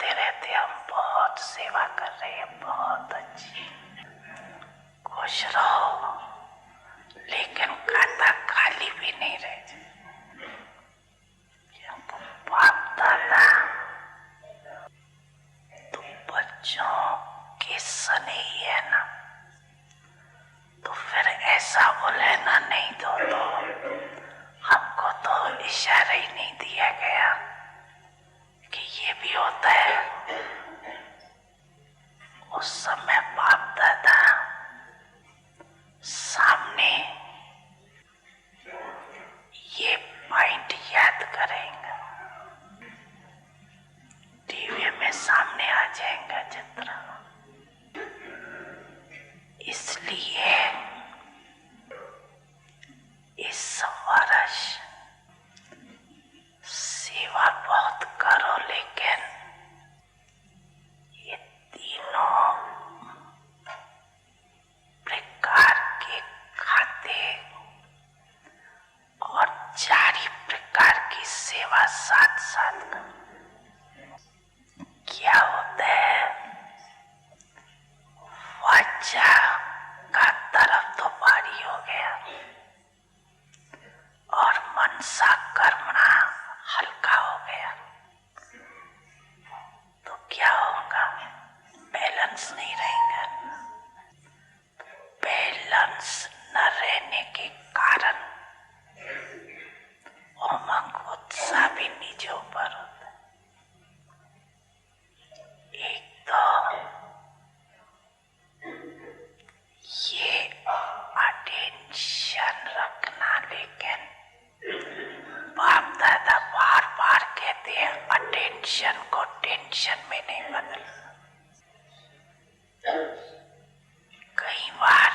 कहते रहते हम बहुत सेवा कर रहे हैं, बहुत अच्छी, खुश रहो, लेकिन खाता खाली भी नहीं रह जाए। बाप दादा तो बच्चों के सने ही है ना, तो फिर ऐसा बोलेना नहीं दो, तो हमको तो इशारा ही नहीं दिया गया कि ये भी होता है। उस समय बाप दादा सामने ये पॉइंट याद करेंगे, टीवी में सामने आ जाएगा चित्र। इसलिए इस वर्ष सेवा बहुत करो, लेकिन ये तीनों प्रकार के खाते और 4 प्रकार की सेवा साथ साथ करो। क्या होता है, वाचा का तरफ तो भारी हो गया और मनसा कर्मणा हल्का हो गया, तो क्या होगा, बैलेंस नहीं रहेगा। बैलेंस न रहने के कारण उमंग उत्साह भी नीचे ऊपर होता है। एक तो ये अटेंशन रखना, लेकिन बाप दादा बार बार कहते हैं अटेंशन को टेंशन में नहीं बदलना। कई बार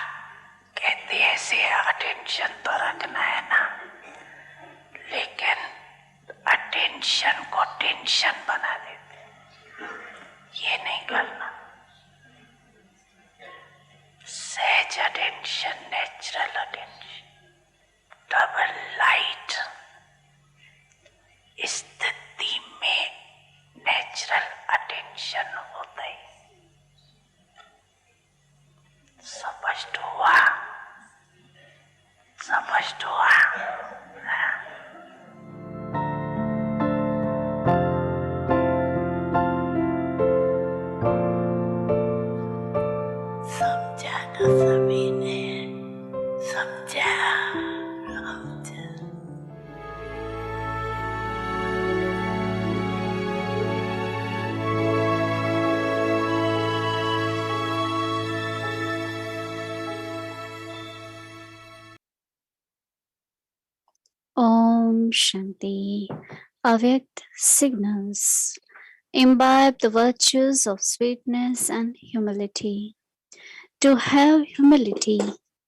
कहते ऐसे अटेंशन तो रखना है ना, लेकिन अटेंशन को टेंशन बना देते, ये नहीं करना। सहज attention, natural attention, double light स्थिति में नेचुरल अटेंशन होता है। स्पष्ट हुआ? स्पष्ट हुआ? समझा ना सभी ने? समझा? Om Shanti. Avyakt signals. Imbibe the virtues of sweetness and humility. To have humility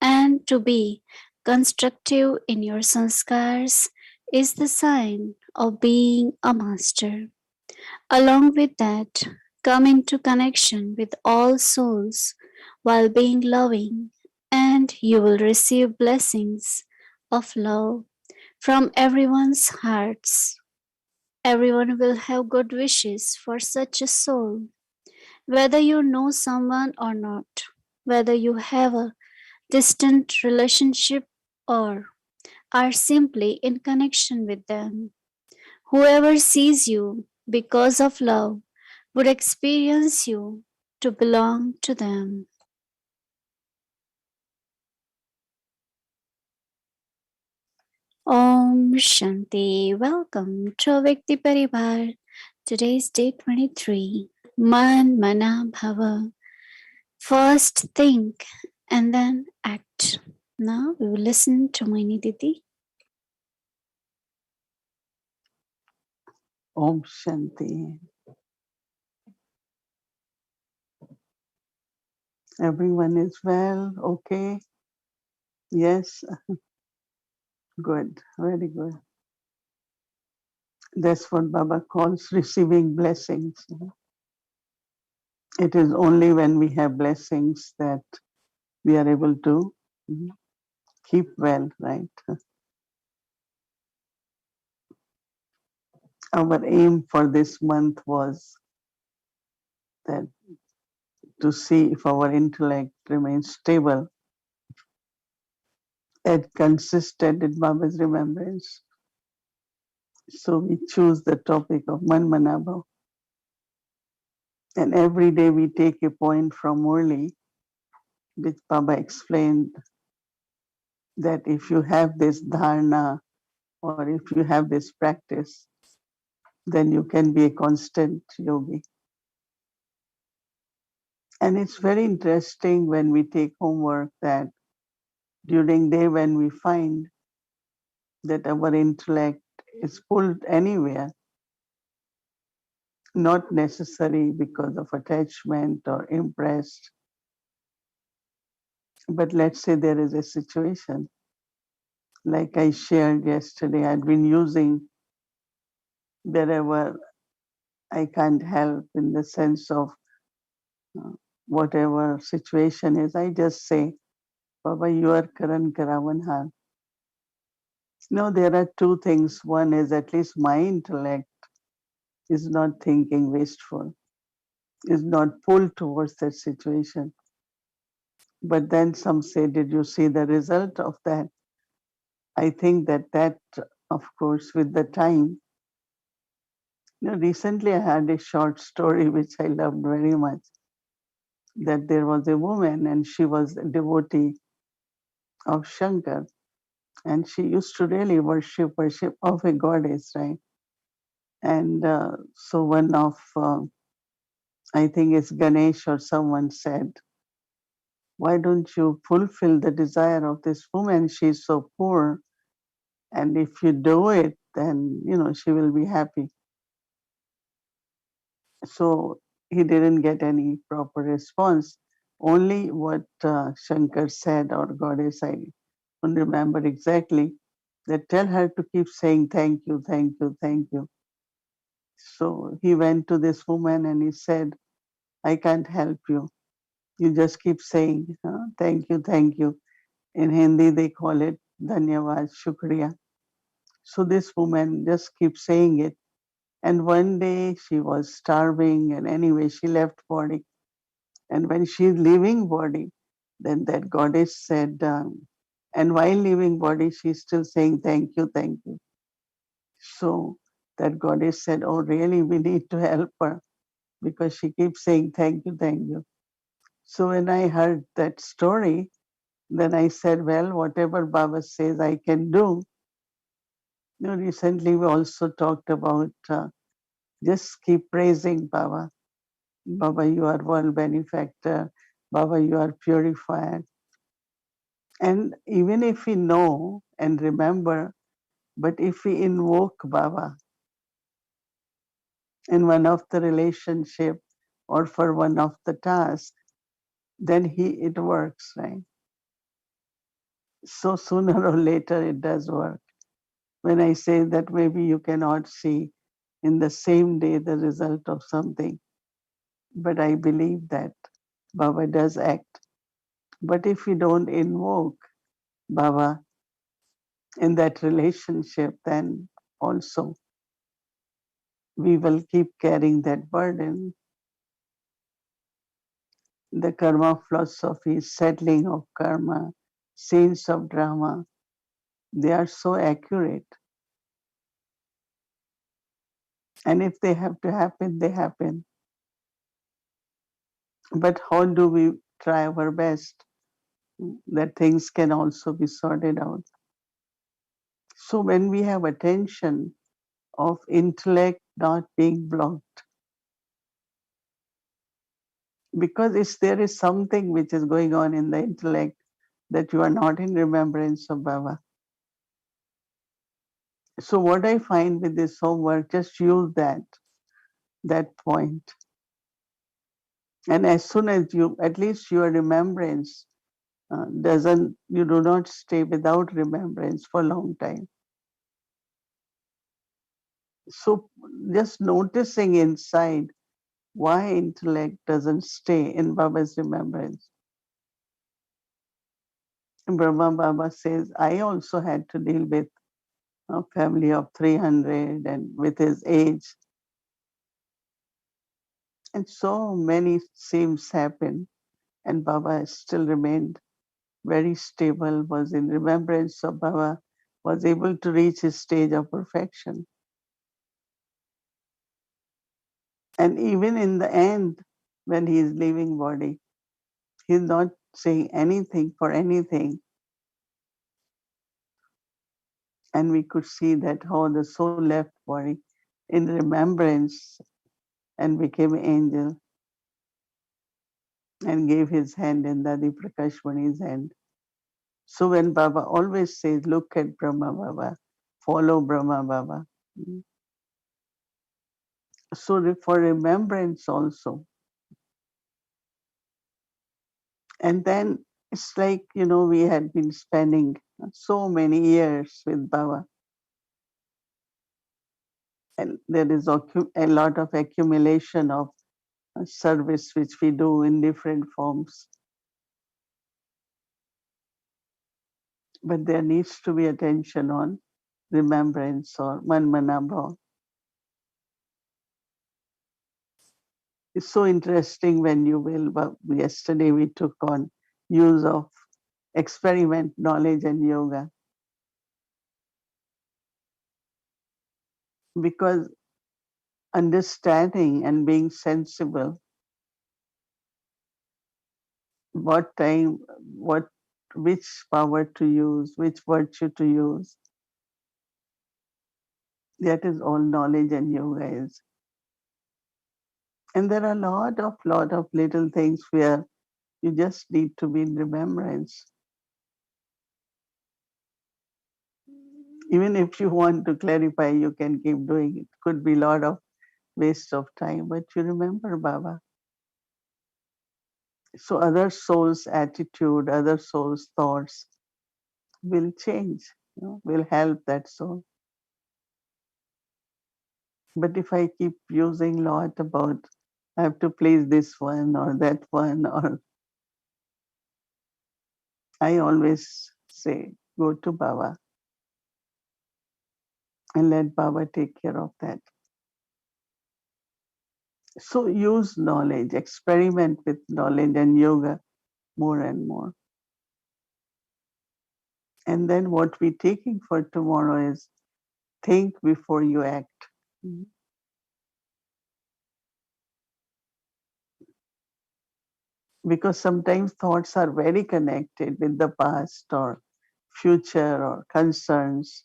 and to be constructive in your sanskars is the sign of being a master. Along with that, come into connection with all souls while being loving, and you will receive blessings of love from everyone's hearts. Everyone will have good wishes for such a soul, whether you know someone or not, whether you have a distant relationship or are simply in connection with them. Whoever sees you because of love would experience you to belong to them. Om Shanti. Welcome to Vyakti Parivar. Today is day 23. Manmanabhav. First think and then act. Now we will listen to Mohini Didi. Om Shanti. Everyone is well, okay? Yes, good, very good. That's what Baba calls receiving blessings. It is only when we have blessings that we are able to keep well, right? Our aim for this month was that to see if our intellect remains stable and consistent in Baba's remembrance. So we choose the topic of Manmanabhav. And every day we take a point from Murli, which Baba explained that if you have this dharana or if you have this practice, then you can be a constant yogi. And it's very interesting when we take homework that during day when we find that our intellect is pulled anywhere, not necessary because of attachment or impressed, but let's say there is a situation like I shared yesterday, I'd been using wherever I can't help in the sense of uh, whatever situation is, I just say, Baba, you are Karan Karavan Har. No, there are two things. One is at least my intellect is not thinking wasteful, is not pulled towards that situation. But then some say, did you see the result of that? I think that of course, with the time, recently I had a short story which I loved very much. That there was a woman and she was a devotee of Shankar, and she used to really worship of a goddess, right? And so one of I think it's Ganesh or someone said, why don't you fulfill the desire of this woman? She's so poor, and if you do it, then she will be happy. So he didn't get any proper response. Only what Shankar said, or goddess, I don't remember exactly, that tell her to keep saying thank you, thank you, thank you. So he went to this woman and he said, I can't help you. You just keep saying thank you, thank you. In Hindi, they call it dhanyavad, shukriya. So this woman just keeps saying it. And one day she was starving, and anyway, she left body. And when she's leaving body, then that goddess said, and while leaving body, she's still saying thank you, thank you. So that goddess said, oh, really, we need to help her because she keeps saying thank you, thank you. So when I heard that story, then I said, well, whatever Baba says I can do. Recently we also talked about just keep praising Baba. Baba, you are world benefactor. Baba, you are purifier. And even if we know and remember, but if we invoke Baba in one of the relationship or for one of the tasks, then it works, right? So sooner or later it does work. When I say that maybe you cannot see in the same day the result of something, but I believe that Baba does act. But if we don't invoke Baba in that relationship, then also we will keep carrying that burden. The karma philosophy, settling of karma, scenes of drama, they are so accurate. And if they have to happen, they happen. But how do we try our best that things can also be sorted out? So when we have attention of intellect not being blocked, because there is something which is going on in the intellect that you are not in remembrance of Baba. So what I find with this homework, just use that point. And as soon as at least your remembrance you do not stay without remembrance for a long time. So just noticing inside why intellect doesn't stay in Baba's remembrance. Brahma Baba says, I also had to deal with a family of 300 and with his age. And so many scenes happened, and Baba still remained very stable, was in remembrance of Baba, was able to reach his stage of perfection. And even in the end, when he is leaving body, he is not saying anything for anything. And we could see that how the soul left body in remembrance and became angel and gave his hand in Dadi Prakashmani's hand. So when Baba always says, look at Brahma Baba, follow Brahma Baba. So for remembrance also. And then it's like, we had been spending so many years with Baba. And there is a lot of accumulation of service which we do in different forms. But there needs to be attention on remembrance or Manmanabhav. It's so interesting when you will, but yesterday we took on use of experiment knowledge and yoga, because understanding and being sensible what time, what which power to use, which virtue to use, that is all knowledge and yoga is. And there are a lot of little things where you just need to be in remembrance. Even if you want to clarify, you can keep doing it. Could be a lot of waste of time, but you remember Baba. So other souls' attitude, other souls' thoughts will change, will help that soul. But if I keep using lot about I have to please this one or that one, or I always say, go to Baba and let Baba take care of that. So use knowledge, experiment with knowledge and yoga more and more. And then what we're taking for tomorrow is think before you act. Because sometimes thoughts are very connected with the past or future or concerns.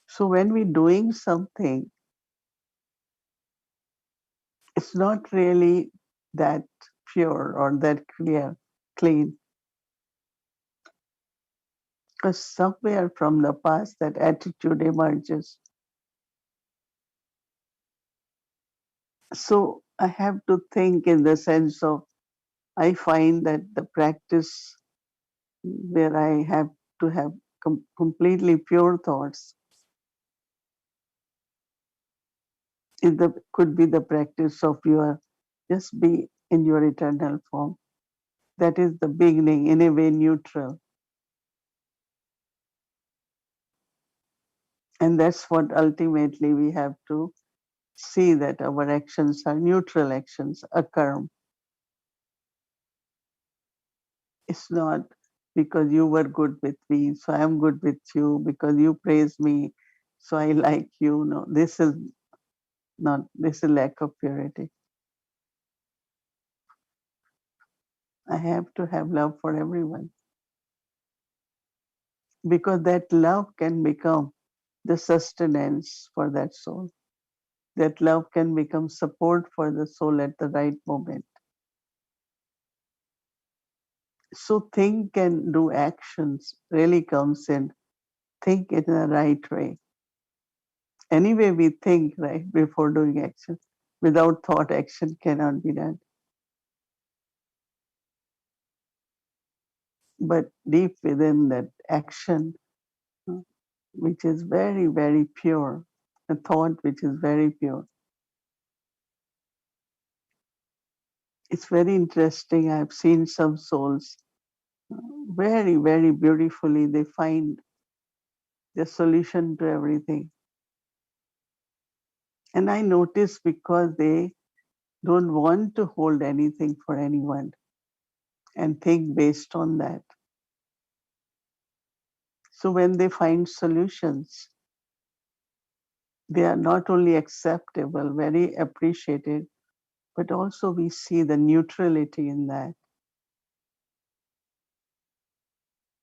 So when we're doing something, it's not really that pure or that clean. Because somewhere from the past that attitude emerges. So I have to think in the sense of, I find that the practice where I have to have completely pure thoughts could be the practice of your just be in your eternal form. That is the beginning, in a way neutral. And that's what ultimately we have to see, that our actions are neutral actions, akarma. It's not because you were good with me, so I'm good with you, because you praise me, so I like you. No, this is lack of purity. I have to have love for everyone, because that love can become the sustenance for that soul. That love can become support for the soul at the right moment. So think and do actions really comes in. Think in the right way. Anyway, we think right before doing action. Without thought, action cannot be done. But deep within that action, which is very, very pure, a thought which is very pure. It's very interesting. I've seen some souls very, very beautifully. They find the solution to everything. And I notice because they don't want to hold anything for anyone and think based on that. So when they find solutions, they are not only acceptable, very appreciated, but also we see the neutrality in that.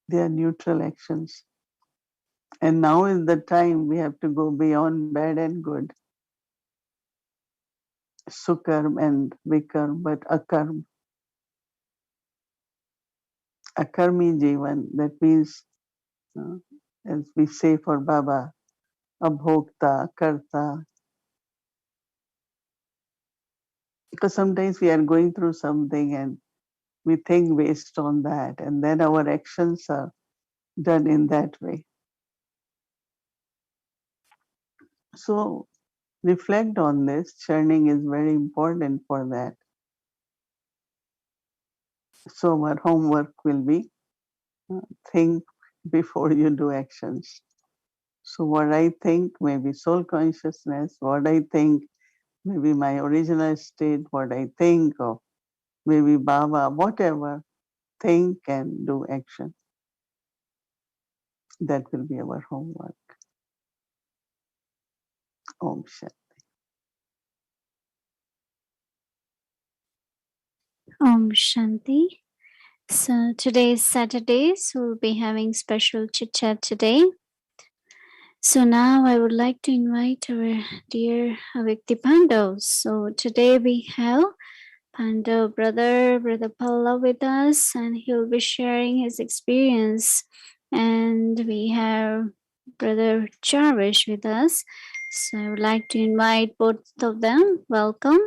They are neutral actions. And now is the time we have to go beyond bad and good, sukarm and vikarm, but akarm. Akarmi jivan, that means, uh, as we say for Baba, abhokta, karta. Because sometimes we are going through something and we think based on that, and then our actions are done in that way. So reflect on this. Churning is very important for that. So our homework will be think before you do actions. So what I think may be soul consciousness, what I think may be my original state, what I think of maybe Baba, whatever, think and do action. That will be our homework. Om Shanti. Om Shanti. So today is Saturday, so we'll be having special chit chat today. So now I would like to invite our dear Avikti Pandavs. So today we have Pandav brother Palla with us, and he'll be sharing his experience. And we have brother Jarvish with us. So I would like to invite both of them. Welcome.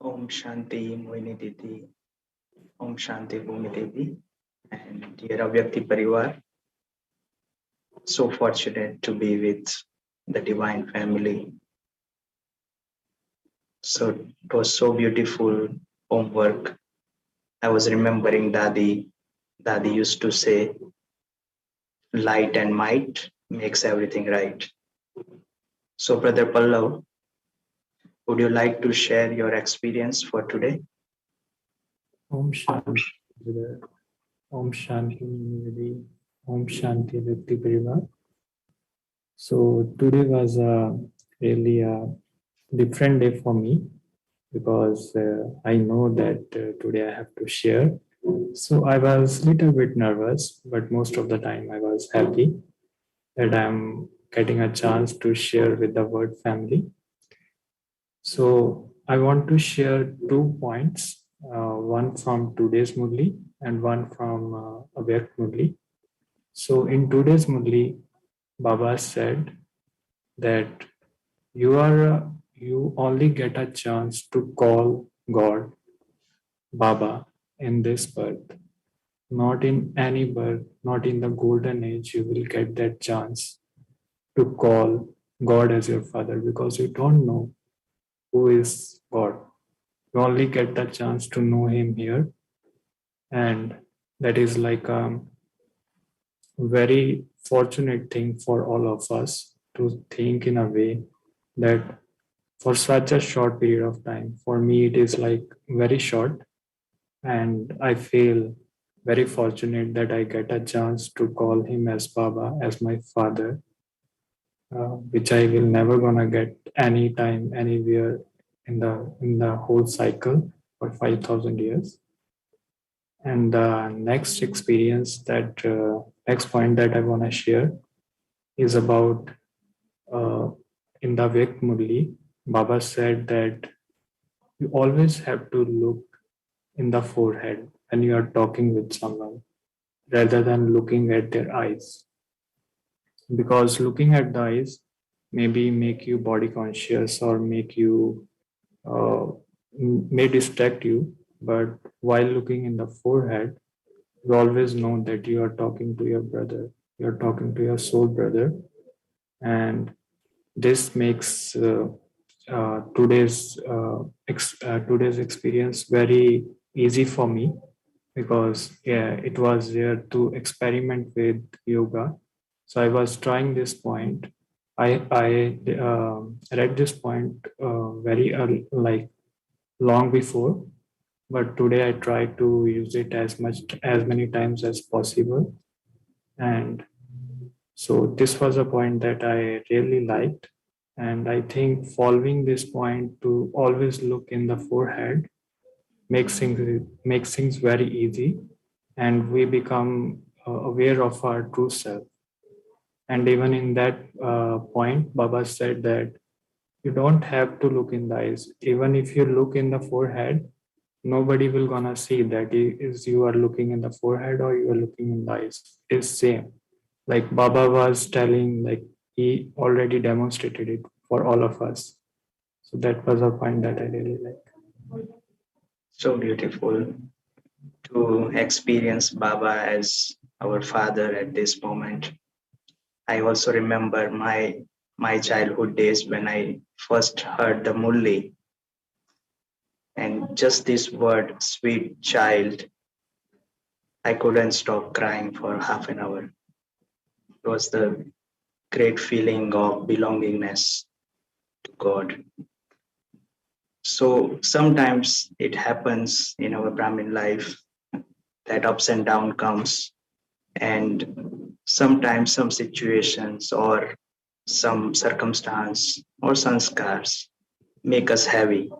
Om Shanti Mohini Didi, Om Shanti Bhumi Devi, and dear Avyakti Parivar. So fortunate to be with the Divine Family. So it was so beautiful homework. I was remembering Dadi. Dadi used to say, light and might makes everything right. So, Brother Pallav, would you like to share your experience for today? Om Shanti, brother. Om Shanti, Nidhi. Om Shanti, Vyakti Parivar. So today was really a different day for me because I know that today I have to share. So I was a little bit nervous, but most of the time I was happy that I'm getting a chance to share with the word family. So I want to share 2 points, one from today's Murli and one from Avyakt Murli. So in today's Murli, Baba said that you only get a chance to call God Baba in this birth. Not in any birth, not in the golden age, you will get that chance to call God as your father because you don't know who is God. You only get the chance to know him here. And that is like a very fortunate thing for all of us to think in a way that for such a short period of time, for me, it is like very short. And I feel very fortunate that I get a chance to call him as Baba, as my father, which I will never gonna get anytime, anywhere in the whole cycle for 5,000 years. And the next experience that next point that I want to share is about in the Vyakt Murli, Baba said that you always have to look in the forehead when you are talking with someone rather than looking at their eyes. Because looking at the eyes maybe make you body conscious or make you may distract you, but while looking in the forehead, you always know that you are talking to your brother, you're talking to your soul brother, and this makes today's experience very easy for me because yeah, it was there to experiment with yoga. So I was trying this point I read this point very early, like long before, but today I try to use it as many times as possible. And so this was a point that I really liked. And I think following this point to always look in the forehead makes things very easy, and we become aware of our true self. And even in that point, Baba said that you don't have to look in the eyes. Even if you look in the forehead, nobody will gonna see that is you are looking in the forehead or you are looking in the eyes. It's same. Like Baba was telling, like he already demonstrated it for all of us. So that was a point that I really like. So beautiful to experience Baba as our father at this moment. I also remember my childhood days when I first heard the Mulli, and just this word, sweet child, I couldn't stop crying for half an hour. It was the great feeling of belongingness to God. So sometimes it happens in our Brahmin life that ups and down comes, and sometimes some situations or some circumstance or sanskars make us heavy.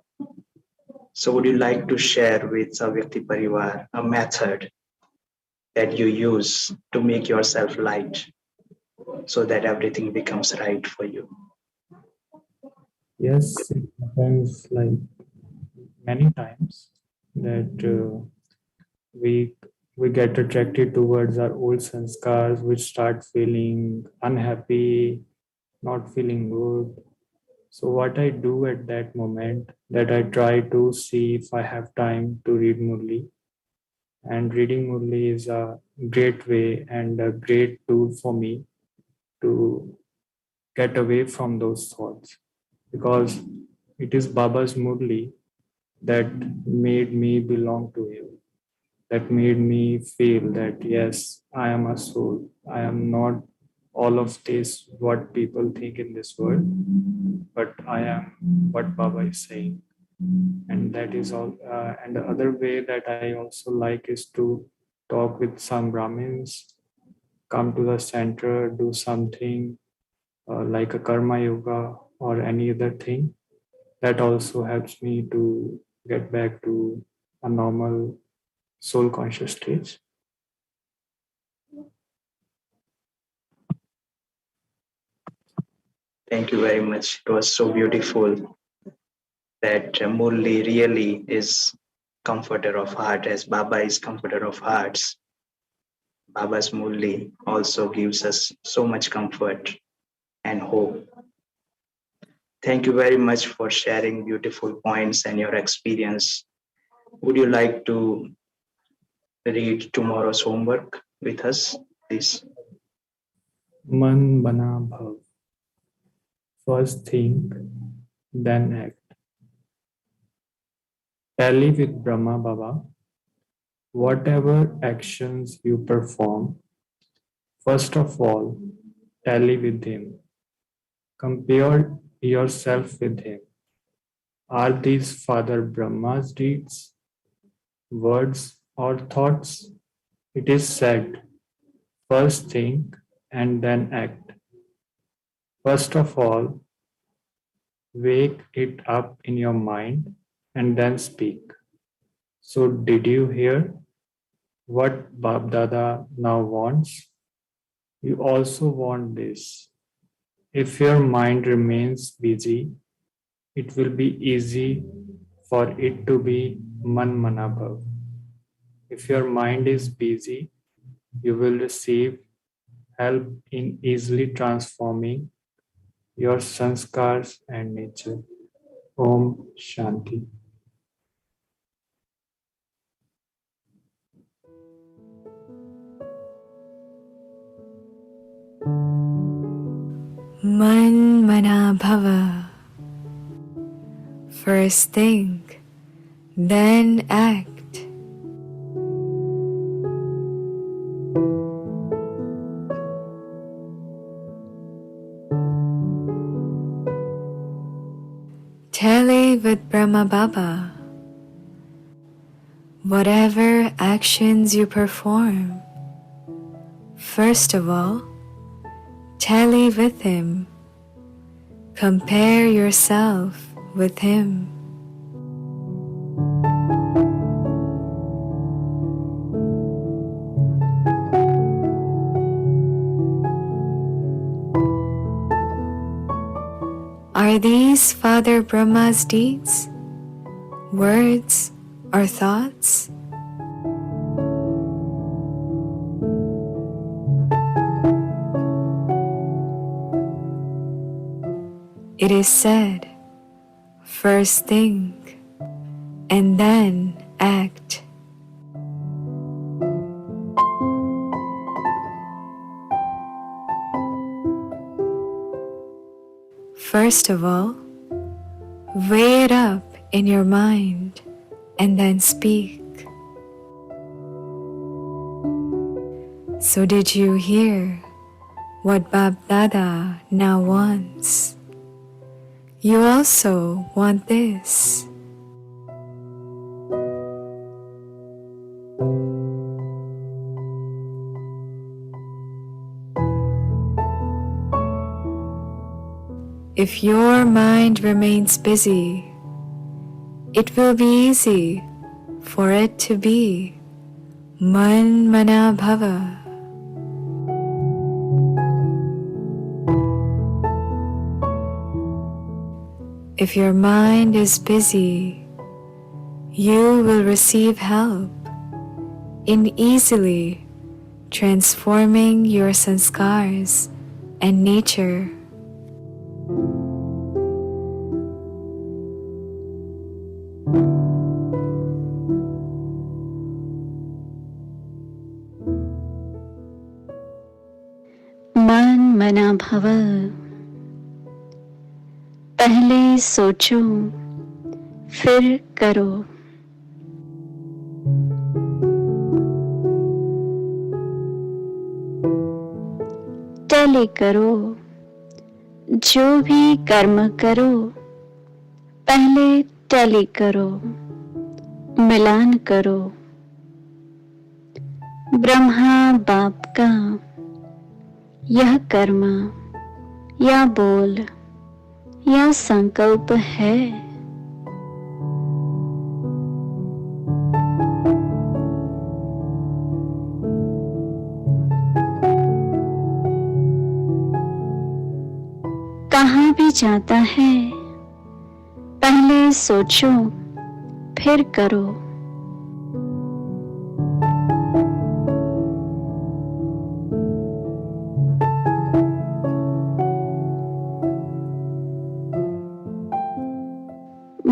So would you like to share with Savyakti Parivar a method that you use to make yourself light so that everything becomes right for you? Yes, it happens like many times that we we get attracted towards our old sanskars, which start feeling unhappy, not feeling good. So what I do at that moment, that I try to see if I have time to read Murli. And reading Murli is a great way and a great tool for me to get away from those thoughts, because it is Baba's Murli that made me belong to him, that made me feel that yes, I am a soul. I am not all of this what people think in this world, but I am what Baba is saying. And that is all. And the other way that I also like is to talk with some Brahmins, come to the center, do something like a karma yoga or any other thing. That also helps me to get back to a normal soul conscious stage. Thank you very much. It was so beautiful that Murli really is comforter of heart, as Baba is comforter of hearts. Baba's Murli also gives us so much comfort and hope. Thank you very much for sharing beautiful points and your experience. Would you like to read tomorrow's homework with us, please? Manmanabhav. First think, then act. Tally with Brahma Baba. Whatever actions you perform, first of all, tally with him. Compare yourself with him. Are these Father Brahma's deeds, words, or thoughts? It is said, first think and then act. First of all, wake it up in your mind and then speak. So, did you hear what Bab Dada now wants? You also want this. If your mind remains busy, it will be easy for it to be Manmanabhav. If your mind is busy, you will receive help in easily transforming your sanskars and nature. Om Shanti. Manmanabhava. First think, then act. Tele with Brahma Baba. Whatever actions you perform, first of all, tally with him. Compare yourself with him. Are these Father Brahma's deeds, words, or thoughts? It is said, first think and then act. First of all, weigh it up in your mind and then speak. So did you hear what Bab Dada now wants? You also want this. If your mind remains busy, it will be easy for it to be Manmanabhav. If your mind is busy, you will receive help in easily transforming your sanskars and nature. मनमनाभव। पहले सोचो फिर करो। Tally करो। जो भी कर्म करो पहले टैली करो, मिलान करो। ब्रह्मा बाप का यह कर्म या बोल या संकल्प है। कहाँ भी जाता है पहले सोचो फिर करो।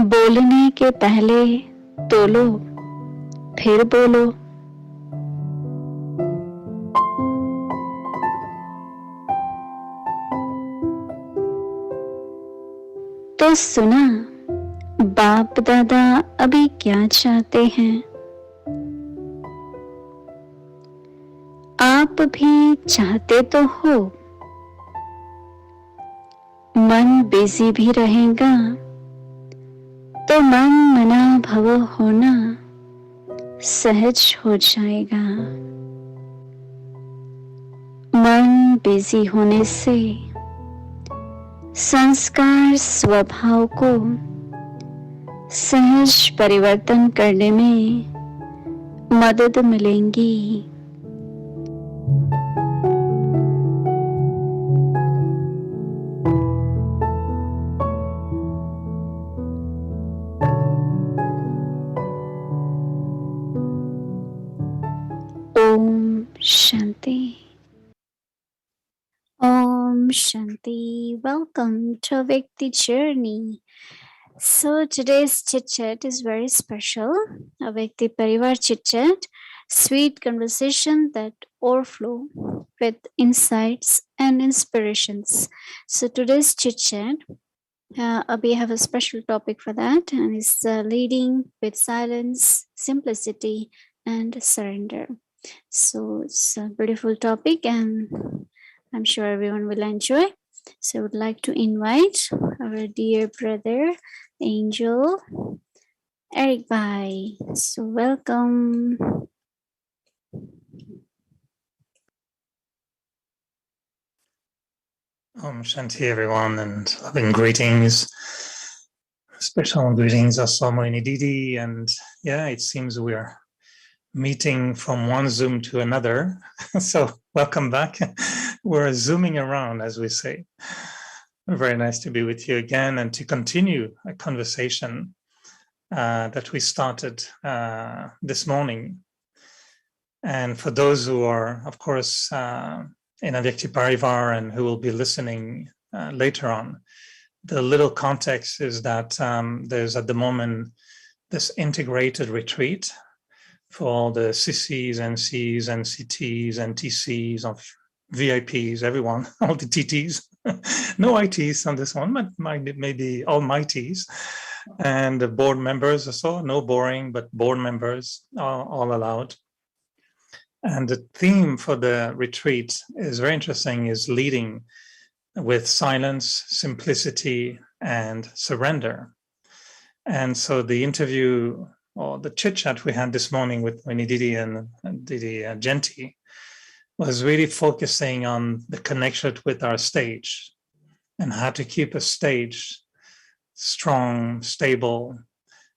बोलने के पहले तोलो फिर बोलो। तो सुना बाप दादा अभी क्या चाहते हैं? आप भी चाहते तो हो। मन बिजी भी रहेगा तो मन मना भव होना सहज हो जाएगा। मन बिजी होने से संस्कार स्वभाव को सहज परिवर्तन करने में मदद मिलेंगी। Om Shanti. Om Shanti. Welcome to Awake the Journey. So today's chit chat is very special. Awake the Parivar chit chat, sweet conversation that overflow with insights and inspirations. So today's chit chat, we have a special topic for that, and it's leading with silence, simplicity, and surrender. So it's a beautiful topic, and I'm sure everyone will enjoy. So I would like to invite our dear brother, Angel Eric Bhai. So welcome. Shanti everyone, and loving greetings. Special greetings also Mohini Didi, and yeah, it seems we're meeting from one Zoom to another. So welcome back. We're zooming around, as we say. Very nice to be with you again and to continue a conversation that we started this morning. And for those who are, of course, in Avyakti Parivar and who will be listening later on, the little context is that there's at the moment this integrated retreat for all the CCs, NCs, NCTs, NTCs, of VIPs, everyone, all the TTs. No ITs on this one, but maybe all mighties. And the board members also, no boring, but board members are all allowed. And the theme for the retreat is very interesting, is leading with silence, simplicity, and surrender. And so the interview or the chit chat we had this morning with Mohini Didi and Didi Genti was really focusing on the connection with our stage and how to keep a stage strong, stable,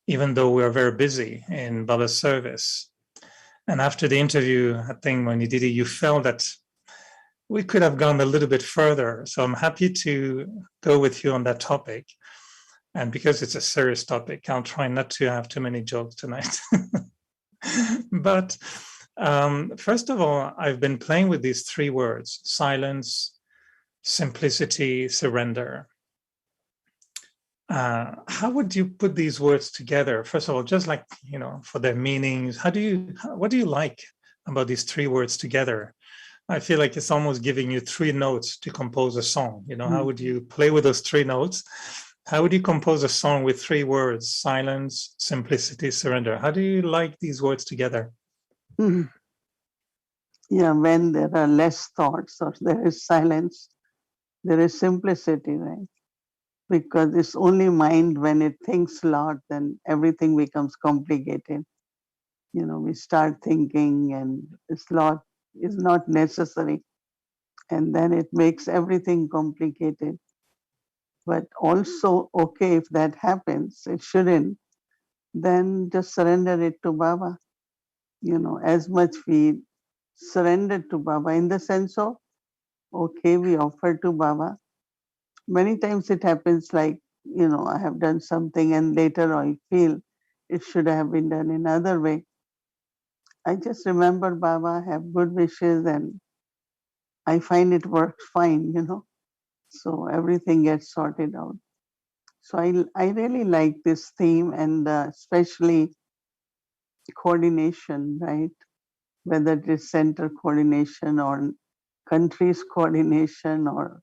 even though we are very busy in Baba's service. And after the interview, I think Mohini Didi, you felt that we could have gone a little bit further. So I'm happy to go with you on that topic. And because it's a serious topic, I'll try not to have too many jokes tonight. But first of all, I've been playing with these three words: silence, simplicity, surrender. How would you put these words together? First of all, just like, for their meanings, what do you like about these three words together? I feel like it's almost giving you three notes to compose a song. How would you play with those three notes? How would you compose a song with three words: silence, simplicity, surrender? How do you like these words together? Yeah, when there are less thoughts or there is silence, there is simplicity, right? Because it's only mind when it thinks a lot, then everything becomes complicated. We start thinking and it's lot is not necessary. And then it makes everything complicated. But also, okay, if that happens, it shouldn't, then just surrender it to Baba. As much we surrender to Baba in the sense of, okay, we offer to Baba. Many times it happens like, I have done something and later I feel it should have been done in another way. I just remember Baba, have good wishes, and I find it works fine, So everything gets sorted out. So I really like this theme, and especially coordination, right? Whether it is center coordination or countries coordination or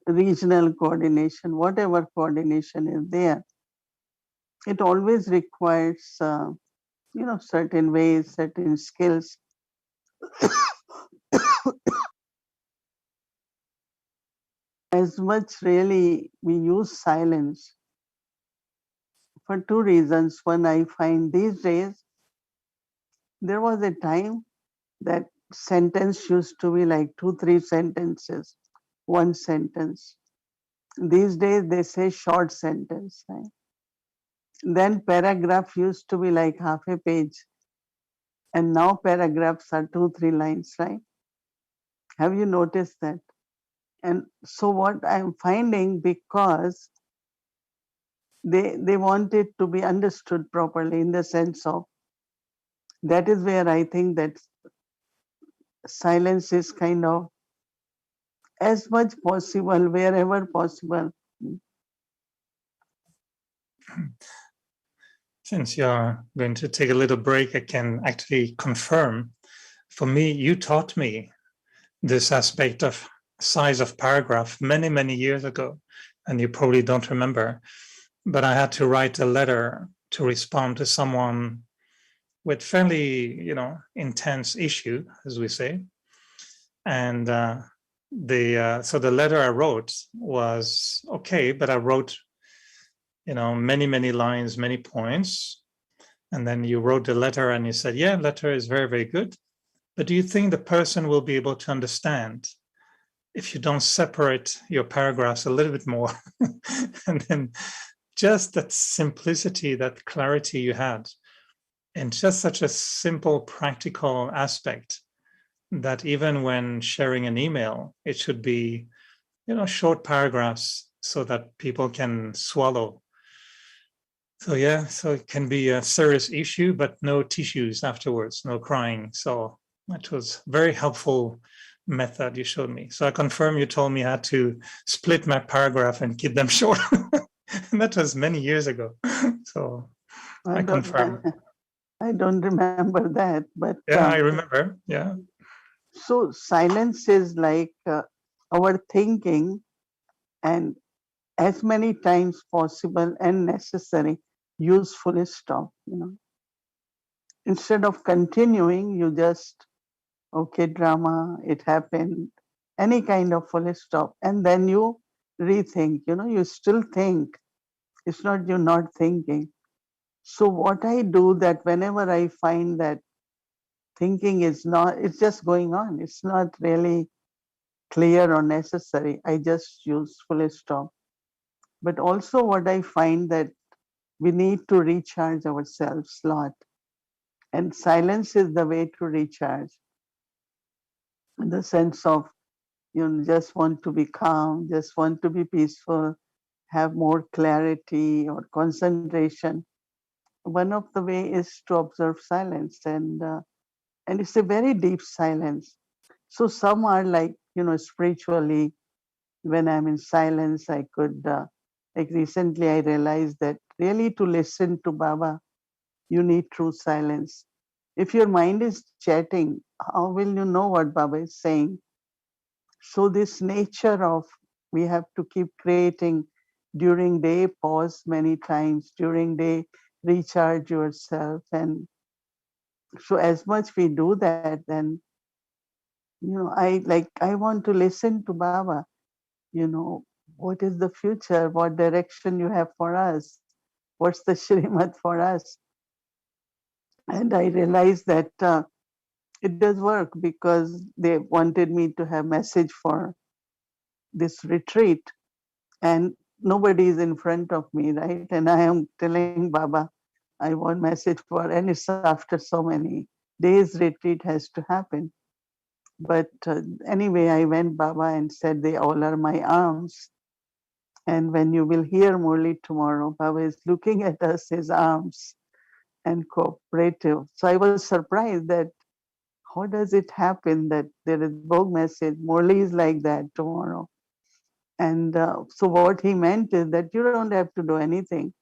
regional coordination, whatever coordination is there, it always requires, certain ways, certain skills. As much really we use silence for two reasons. One, I find these days, there was a time that sentence used to be like 2-3 sentences, one sentence. These days they say short sentence, right? Then paragraph used to be like half a page, and now paragraphs are 2-3 lines, right? Have you noticed that? And so what I'm finding, because they want it to be understood properly, in the sense of, that is where I think that silence is kind of as much possible, wherever possible. Since you're going to take a little break, I can actually confirm. For me, you taught me this aspect of size of paragraph many, many years ago, and you probably don't remember. But I had to write a letter to respond to someone with fairly, intense issue, as we say. And so the letter I wrote was okay, but I wrote, many lines, many points. And then you wrote the letter and you said, yeah, letter is very, very good. But do you think the person will be able to understand if you don't separate your paragraphs a little bit more? And then just that simplicity, that clarity you had, and just such a simple, practical aspect that even when sharing an email, it should be, short paragraphs so that people can swallow. So yeah, so it can be a serious issue, but no tissues afterwards, no crying. So that was very helpful method you showed me. So I confirm you told me how to split my paragraph and keep them short. And that was many years ago. So I confirm. I don't remember that, but Yeah, I remember. Yeah. so silence is like our thinking, and as many times possible and necessary, use full stop. Instead of continuing, you just okay, drama, it happened, any kind of full stop, and then you rethink. You still think. It's not you not thinking. So what I do that whenever I find that thinking is not, it's just going on, it's not really clear or necessary, I just use full stop. But also what I find that we need to recharge ourselves a lot, and silence is the way to recharge, in the sense of you just want to be calm, just want to be peaceful, have more clarity or concentration. One of the way is to observe silence, and it's a very deep silence. So some are like, spiritually, when I'm in silence, I could, like recently I realized that really to listen to Baba, you need true silence. If your mind is chatting, how will you know what Baba is saying? So this nature of, we have to keep creating during day, pause many times, during day, recharge yourself. And so as much we do that, then, I want to listen to Baba, you know, what is the future? What direction you have for us? What's the Shrimad for us? And I realized that it does work, because they wanted me to have message for this retreat, and nobody is in front of me, right? And I am telling Baba, I want message for, and it's after so many days retreat has to happen. But anyway, I went Baba and said, they all are my arms. And when you will hear Murli tomorrow, Baba is looking at us, his arms, and cooperative. So I was surprised that how does it happen that there is Bhog message, Murli is like that tomorrow. And so what he meant is that you don't have to do anything.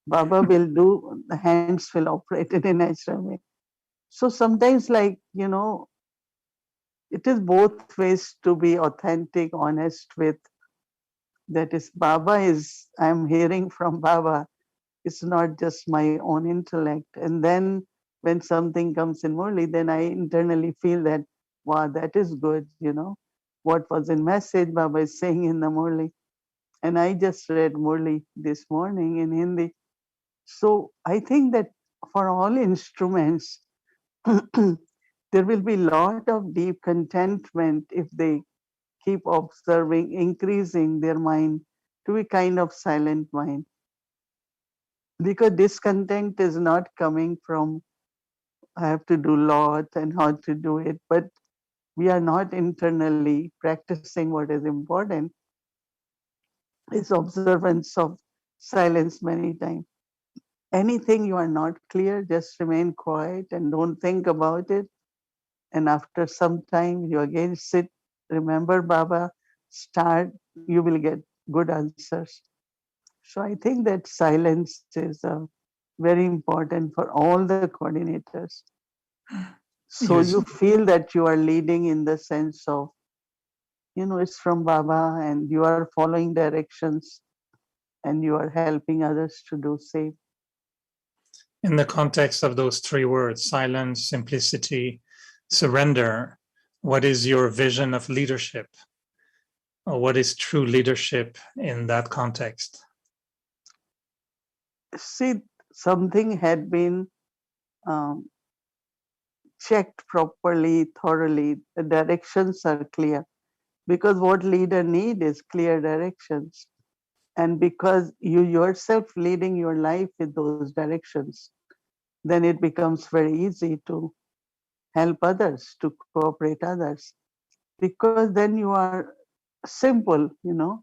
Baba will do, the hands will operate in a natural way. So sometimes it is both ways to be authentic, honest with, that is Baba is, I'm hearing from Baba. It's not just my own intellect. And then when something comes in Murli, then I internally feel that, wow, that is good. What was in message Baba is saying in the Murli. And I just read Murli this morning in Hindi. So I think that for all instruments, there will be a lot of deep contentment if they keep observing, increasing their mind to a kind of silent mind. Because discontent is not coming from I have to do lot and how to do it, but we are not internally practicing what is important, is observance of silence many times. Anything you are not clear, just remain quiet and don't think about it. And after some time, you again sit, remember Baba, start, you will get good answers. So I think that silence is very important for all the coordinators. So Yes. you feel that you are leading in the sense of, it's from Baba and you are following directions and you are helping others to do same. In the context of those three words, silence, simplicity, surrender, what is your vision of leadership? what is true leadership in that context? See, something had been um, checked properly, thoroughly. The directions are clear because what leader need is clear directions. And because you yourself leading your life with those directions, then it becomes very easy to help others, to cooperate others. Because then you are simple, you know.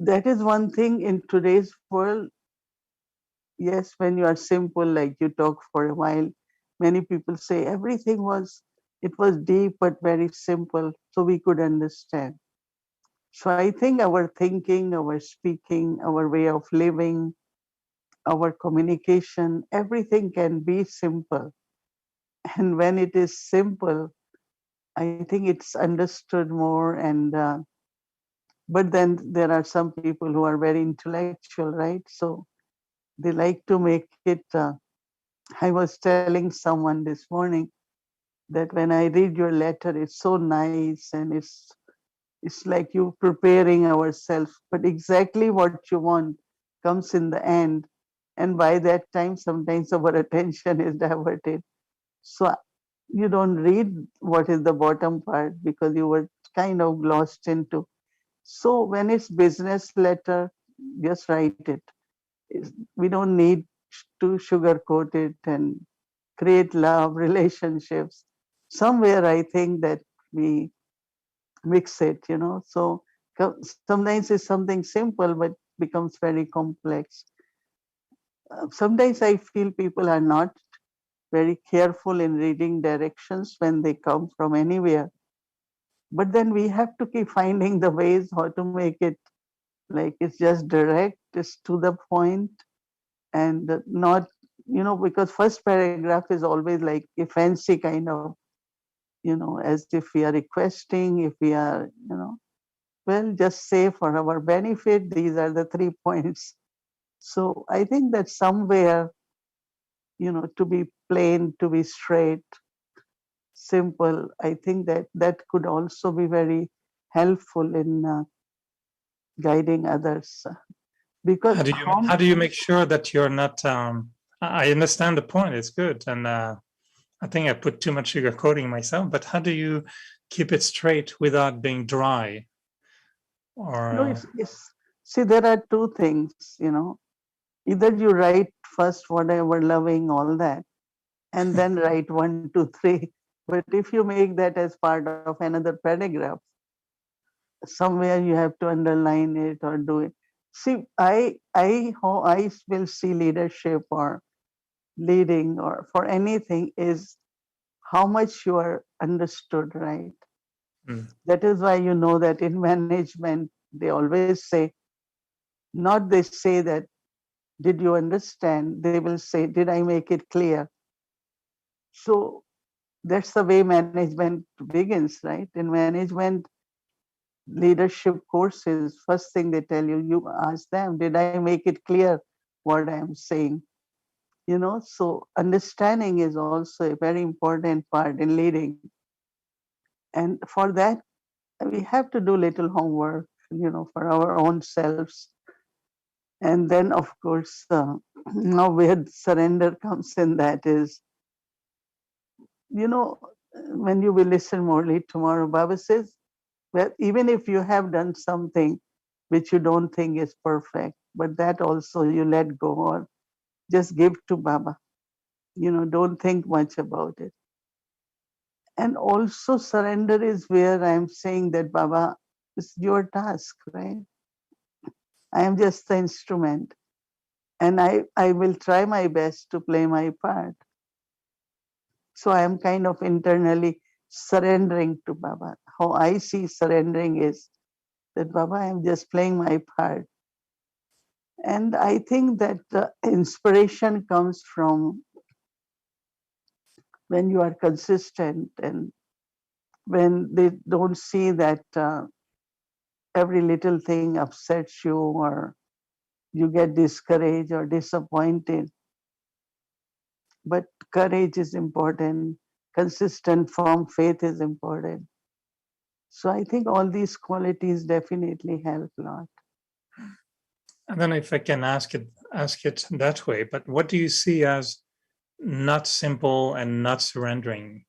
That is one thing in today's world. Yes, when you are simple, like you talk for a while, many people say everything was, it was deep but very simple, so we could understand. So I think our thinking, our speaking, our way of living, our communication, everything can be simple. And when it is simple, I think it's understood more. And but then there are some people who are very intellectual, right? So they like to make it. I was telling someone this morning that when I read your letter, it's so nice and it's like you preparing ourselves, but exactly what you want comes in the end. And by that time, sometimes our attention is diverted. So you don't read what is the bottom part because you were kind of lost into. So when it's business letter, just write it. We don't need to sugarcoat it and create love, relationships. Somewhere I think that we mix it, you know. So sometimes it's something simple but becomes very complex. Sometimes I feel people are not very careful in reading directions when they come from anywhere. But then we have to keep finding the ways how to make it like it's just direct, it's to the point, and not, you know, because first paragraph is always like a fancy kind of, you know, as if we are requesting, if we are, you know, well, just say for our benefit, these are the 3 points. So I think that somewhere, you know, to be plain, to be straight, simple, I think that that could also be very helpful in guiding others. Because How do you make sure that you're not? I understand the point; it's good, and I think I put too much sugar coating myself. But how do you keep it straight without being dry? Or no, it's see, there are two things, you know. Either you write first whatever loving, all that, and then write 1, 2, 3. But if you make that as part of another paragraph, somewhere you have to underline it or do it. See, how I will see leadership or leading or for anything is how much you are understood, right? mm, That is why you know that in management they always say, not they say that, did you understand? They will say, did I make it clear? So that's the way management begins, right? In management leadership courses, first thing they tell you, you ask them, did I make it clear what I'm saying? You know, so understanding is also a very important part in leading. And for that, we have to do little homework, you know, for our own selves. And then, of course, now where surrender comes in that is, you know, when you will listen morely tomorrow, Baba says, well, even if you have done something which you don't think is perfect, but that also you let go or just give to Baba. You know, don't think much about it. And also surrender is where I'm saying that Baba, it's your task, right? I am just the instrument. And I will try my best to play my part. So I am kind of internally surrendering to Baba. How I see surrendering is that Baba, I'm just playing my part. And I think that inspiration comes from when you are consistent and when they don't see that every little thing upsets you or you get discouraged or disappointed. But courage is important, consistent, firm faith is important. So I think all these qualities definitely help a lot. I don't know if I can ask it that way, but what do you see as not simple and not surrendering?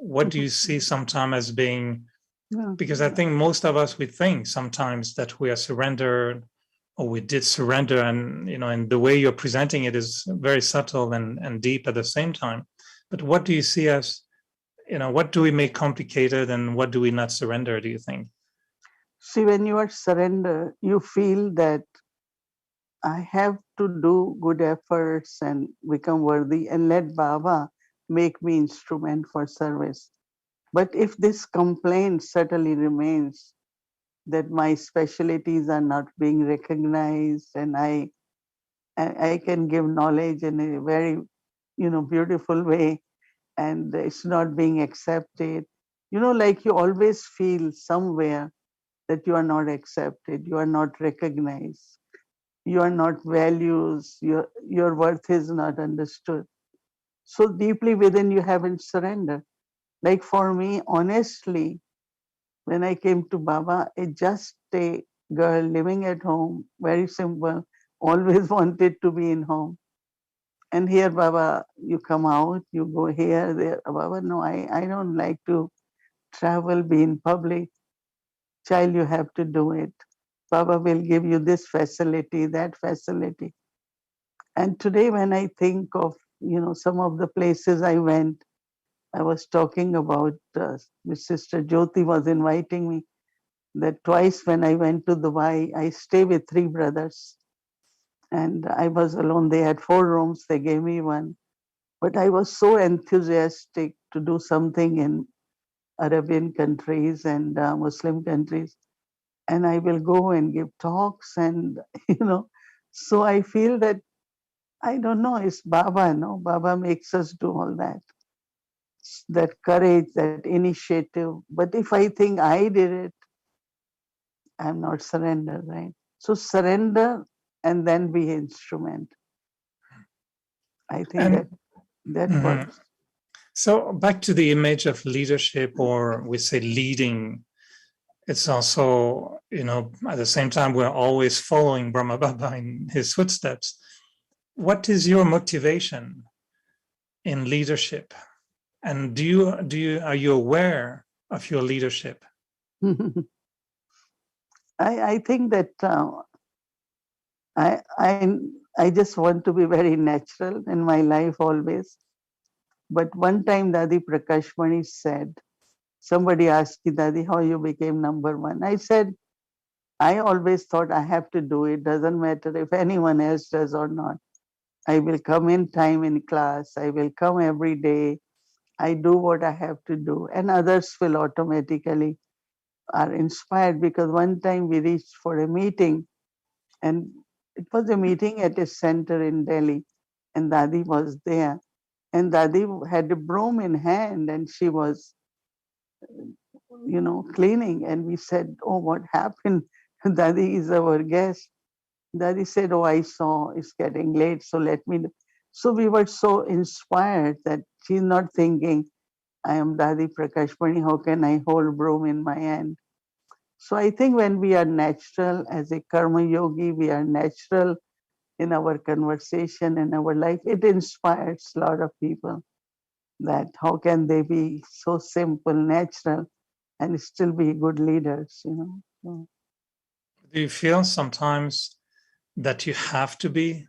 What do you see sometimes as being? Yeah. Because I think most of us, we think sometimes that we are surrendered or we did surrender, and the way you're presenting it is very subtle and deep at the same time. But what do you see as, what do we make complicated and what do we not surrender, do you think? See, when you are surrender, you feel that I have to do good efforts and become worthy and let Baba make me instrument for service. But if this complaint certainly remains that my specialties are not being recognized and I can give knowledge in a very beautiful way and it's not being accepted, like you always feel somewhere that you are not accepted, you are not recognized, you are not values, your worth is not understood. So deeply within you haven't surrendered. Like for me, honestly, when I came to Baba, just a girl living at home, very simple, always wanted to be in home. And here, Baba, you come out, you go here, there. Baba, no, I don't like to travel, be in public. Child, you have to do it. Baba will give you this facility, that facility. And today, when I think of, some of the places I went, I was talking about, Sister Jyoti was inviting me that twice when I went to Dubai, I stay with three brothers and I was alone. They had 4 rooms, they gave me one. But I was so enthusiastic to do something in Arabian countries and Muslim countries. And I will go and give talks and, so I feel that, I don't know, it's Baba, no? Baba makes us do all that courage, that initiative. But if I think I did it, I'm not surrender, right? So surrender and then be instrument. I think And that mhm. works. So back to the image of leadership, or we say leading, it's also, at the same time, we're always following Brahma Baba in his footsteps. What is your motivation in leadership? And are you aware of your leadership? I think that I, I, I just want to be very natural in my life always. But one time Dadi Prakashmani said, somebody asked me, Dadi, how you became number one? I said, I always thought I have to do it. Doesn't matter if anyone else does or not. I will come in time in class. I will come every day. I do what I have to do. And others will automatically are inspired because one time we reached for a meeting and it was a meeting at a center in Delhi and Dadi was there. And Dadi had a broom in hand and she was, cleaning. And we said, oh, what happened? Dadi is our guest. Dadi said, oh, I saw it's getting late, so let me. So we were so inspired that she's not thinking, I am Dadi Prakashmani, how can I hold broom in my hand? So I think when we are natural as a karma yogi, we are natural in our conversation, in our life, it inspires a lot of people that how can they be so simple, natural, and still be good leaders. So, Do you feel sometimes that you have to be,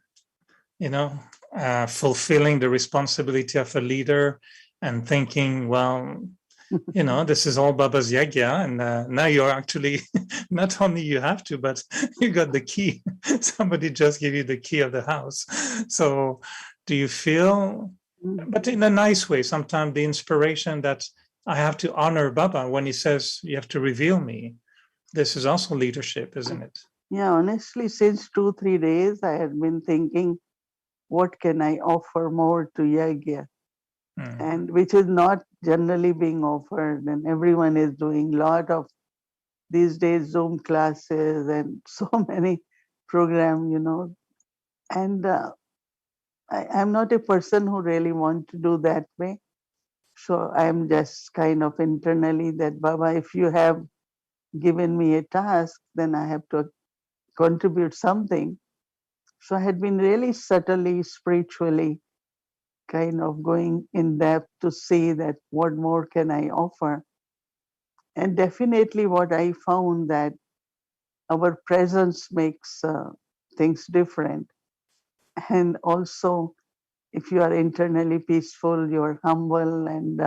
fulfilling the responsibility of a leader and thinking, well, this is all Baba's yagya, and now you're actually not only you have to, but you got the key. Somebody just gave you the key of the house. So, do you feel, but in a nice way, sometimes the inspiration that I have to honor Baba when he says you have to reveal me? This is also leadership, isn't it? yeah, honestly, since 2, 3 days, I had been thinking, what can I offer more to Yagya? And which is not generally being offered, and everyone is doing a lot of these days Zoom classes and so many program. And I'm not a person who really want to do that way. So I'm just kind of internally that, Baba, if you have given me a task, then I have to contribute something. So I had been really subtly, spiritually kind of going in depth to see that what more can I offer. And definitely what I found that our presence makes things different. And also, if you are internally peaceful, you are humble. And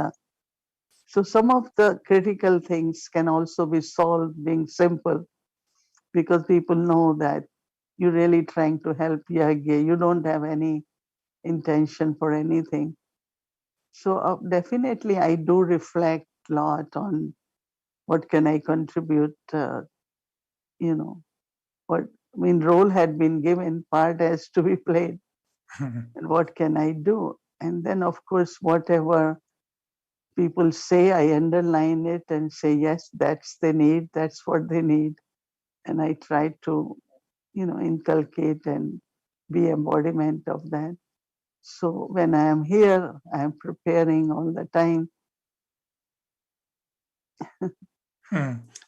so some of the critical things can also be solved being simple because people know that you're really trying to help Yagya. You don't have any intention for anything. So definitely I do reflect a lot on what can I contribute, you know, what I mean, role had been given, part has to be played, and what can I do? And then, of course, whatever people say, I underline it and say, yes, that's the need, that's what they need. And I try to, inculcate and be embodiment of that. So when I am here, I am preparing all the time.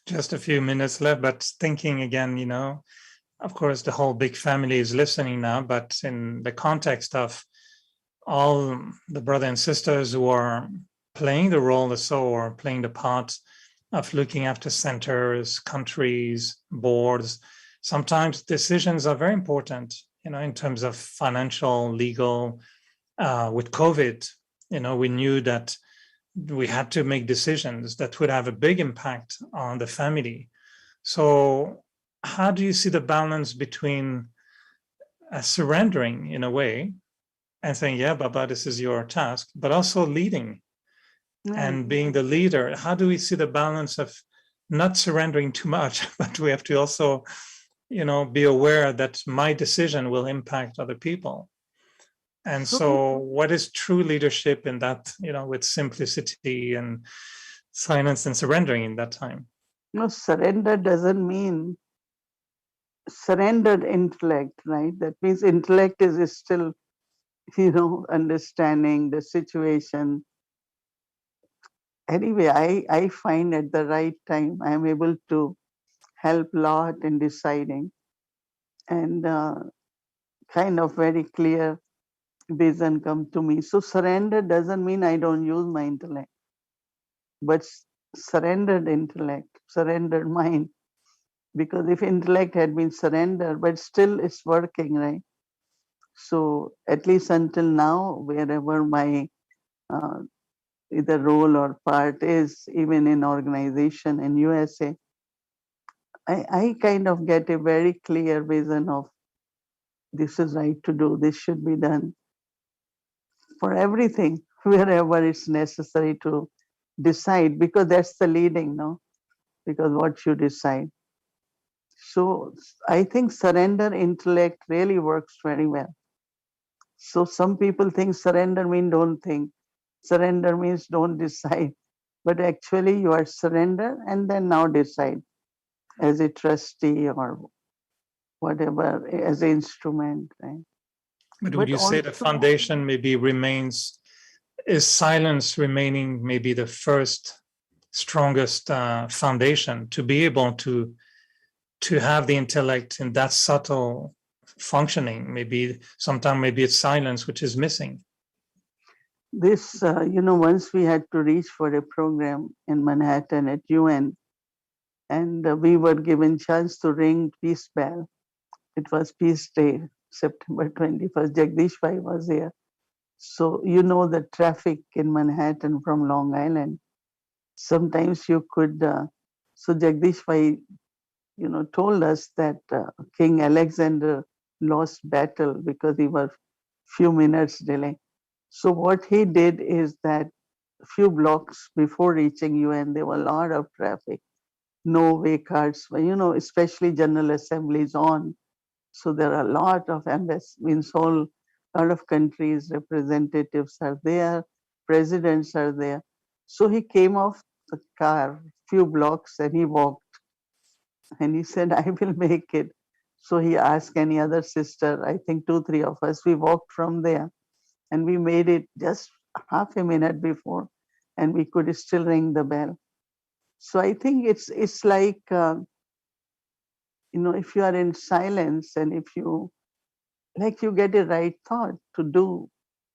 Just a few minutes left, but thinking again, of course, the whole big family is listening now, but in the context of all the brothers and sisters who are playing the role or playing the part of looking after centers, countries, boards, sometimes decisions are very important, in terms of financial, legal. With COVID, we knew that we had to make decisions that would have a big impact on the family. So how do you see the balance between surrendering in a way and saying, yeah, Baba, this is your task, but also leading and being the leader? How do we see the balance of not surrendering too much, but we have to also, be aware that my decision will impact other people? And so what is true leadership in that, with simplicity and silence and surrendering in that time? No, surrender doesn't mean surrendered intellect, right? That means intellect is still, understanding the situation. Anyway, I find at the right time I am able to help a lot in deciding and kind of very clear vision come to me. So surrender doesn't mean I don't use my intellect, but surrendered intellect, surrendered mind. Because if intellect had been surrendered, but still it's working, right? So at least until now, wherever my uh, either role or part is, even in organization in USA, I kind of get a very clear vision of this is right to do, this should be done for everything, wherever it's necessary to decide, because that's the leading, no? Because what you decide. So I think surrender intellect really works very well. So some people think surrender means don't think. Surrender means don't decide. But actually you are surrender and then now decide as a trustee or whatever, as an instrument, right? But would you say the foundation maybe is silence remaining maybe the first strongest foundation to be able to have the intellect in that subtle functioning? Maybe it's silence which is missing. This, once we had to reach for a program in Manhattan at UN, and we were given chance to ring peace bell. It was Peace Day, September 21st. Jagdish Bhai was there. So the traffic in Manhattan from Long Island. Sometimes you could. So Jagdish Bhai, told us that King Alexander lost battle because he was few minutes delay. So what he did is that few blocks before reaching UN, there were a lot of traffic, no way cards, especially General Assemblies on. So there are a lot of means whole lot of countries, representatives are there, presidents are there. So he came off the car, few blocks, and he walked. And he said, I will make it. So he asked any other sister, I think 2, 3 of us, we walked from there and we made it just half a minute before. and we could still ring the bell. So I think it's like, if you are in silence and if you get a right thought to do,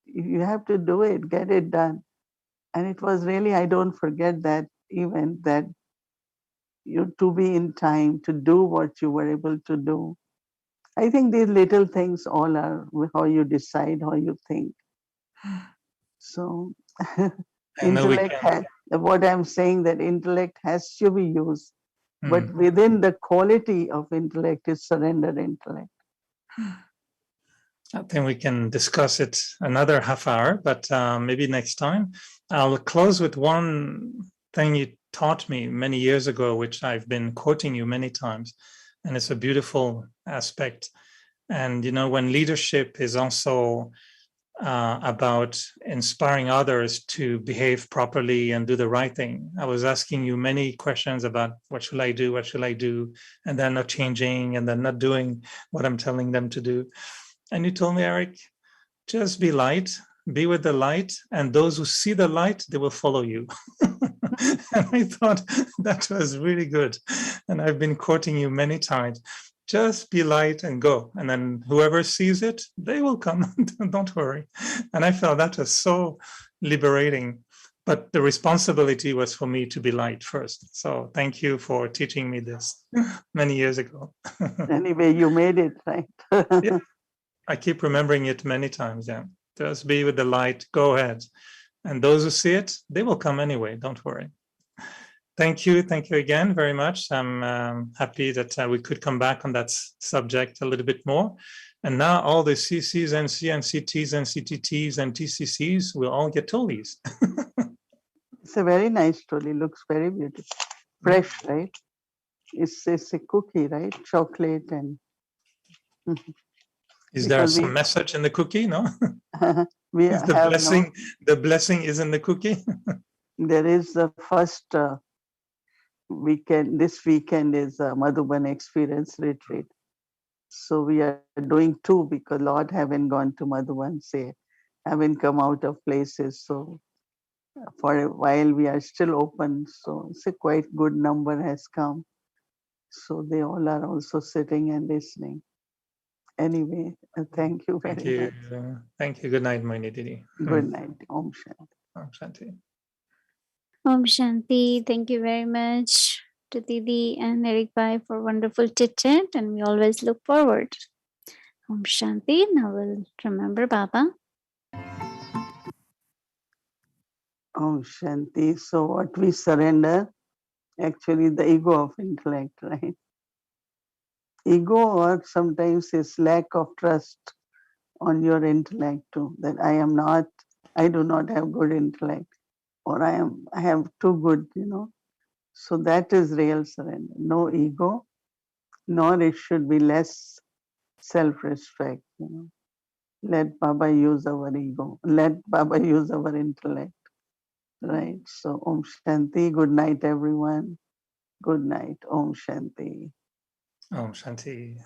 you have to do it, get it done. And it was really, I don't forget that event, that you to be in time to do what you were able to do. I think these little things all are how you decide, how you think. So I know we intellect can. what I'm saying, that intellect has to be used, but Mm. within the quality of intellect is surrendered intellect. I think we can discuss it another half hour, but maybe next time. I'll close with one thing you taught me many years ago, which I've been quoting you many times, and it's a beautiful aspect. And when leadership is also about inspiring others to behave properly and do the right thing. I was asking you many questions about what should I do, and then not changing, and then not doing what I'm telling them to do. And you told me, Eric, just be light, be with the light, and those who see the light, they will follow you. And I thought that was really good. And I've been quoting you many times. Just be light and go. And then whoever sees it, they will come. Don't worry. And I felt that was so liberating. But the responsibility was for me to be light first. So thank you for teaching me this many years ago. Anyway, you made it, right? Yeah. I keep remembering it many times. Yeah. Just be with the light. Go ahead. And those who see it, they will come anyway. Don't worry. Thank you. Thank you again very much. I'm happy that we could come back on that subject a little bit more. And now all the CCs and CNCTs and CTTs and TCCs will all get Tollies. It's a very nice trolley. Looks very beautiful. Fresh, right? It's a cookie, right? Chocolate and. Is there Because some message in the cookie? No. we Is the have blessing? The blessing is in the cookie. There is the first weekend. This weekend is a Madhuban experience retreat. So we are doing two because Lord haven't gone to Madhuban, say haven't come out of places. So for a while we are still open. So it's a quite good number has come. So they all are also sitting and listening. Anyway, thank you very Thank you. much. Thank you. Good night, Mohini Didi. Good night. Om Shanti. Om Shanti. Om Shanti. Thank you very much to Didi and Eric Bhai for wonderful chit chat, and we always look forward. Om Shanti. Now we'll remember Baba. Om Shanti. So what we surrender, actually the ego of intellect, right? Ego, or sometimes is lack of trust on your intellect too, that I do not have good intellect, or I have too good, So that is real surrender. No ego, nor it should be less self-respect, Let Baba use our ego. Let Baba use our intellect. Right? So Om Shanti. Good night, everyone. Good night. Om Shanti. Om Shanti.